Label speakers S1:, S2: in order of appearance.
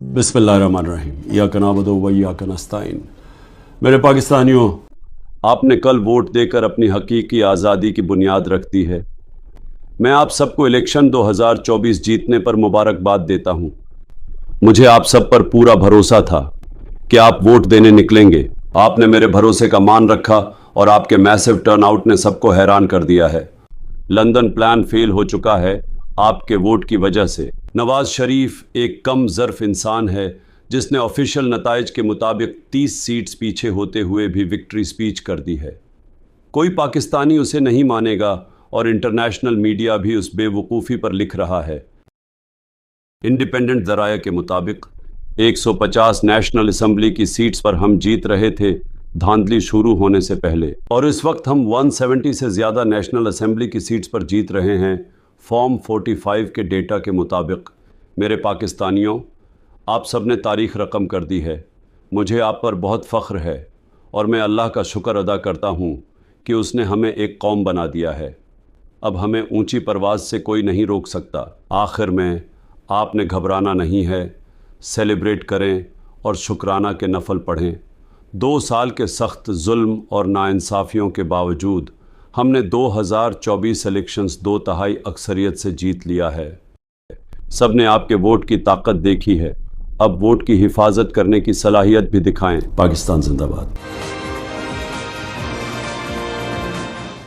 S1: बिस्मिल्लाहिर्रहमानिर्रहीम, इय्याका नअबुदु व इय्याका नस्तईन। मेरे पाकिस्तानियों, आपने कल वोट देकर अपनी हकीकी आज़ादी की बुनियाद रख दी है। मैं आप सबको इलेक्शन 2024 जीतने पर मुबारकबाद देता हूँ। मुझे आप सब पर पूरा भरोसा था कि आप वोट देने निकलेंगे। आपने मेरे भरोसे का मान रखा और आपके मैसिव टर्नआउट ने सबको हैरान कर दिया है। लंदन प्लान फेल हो चुका है आपके वोट की वजह से। नवाज शरीफ एक कम ज़र्फ इंसान है जिसने ऑफिशियल नताइज के मुताबिक 30 सीट्स पीछे होते हुए भी विक्ट्री स्पीच कर दी है। कोई पाकिस्तानी उसे नहीं मानेगा और इंटरनेशनल मीडिया भी उस बेवकूफ़ी पर लिख रहा है। इंडिपेंडेंट ज़राया के मुताबिक 150 नेशनल असम्बली की सीट्स पर हम जीत रहे थे धांधली शुरू होने से पहले, और इस वक्त हम 170 से ज़्यादा नेशनल असम्बली की सीट्स पर जीत रहे हैं फॉर्म 45 के डेटा के मुताबिक। मेरे पाकिस्तानियों, आप सब ने तारीख़ रकम कर दी है। मुझे आप पर बहुत फ़ख्र है और मैं अल्लाह का शुक्र अदा करता हूँ कि उसने हमें एक कौम बना दिया है। अब हमें ऊंची परवाज़ से कोई नहीं रोक सकता। आखिर में आपने घबराना नहीं है, सेलिब्रेट करें और शुक्राना के नफल पढ़ें। 2 साल के सख्त जुल्म और नाइंसाफ़ियों के बावजूद हमने 2024 इलेक्शंस 2/3 अक्सरियत से जीत लिया है। सब ने आपके वोट की ताकत देखी है। अब वोट की हिफाजत करने की सलाहियत भी दिखाएं। पाकिस्तान जिंदाबाद।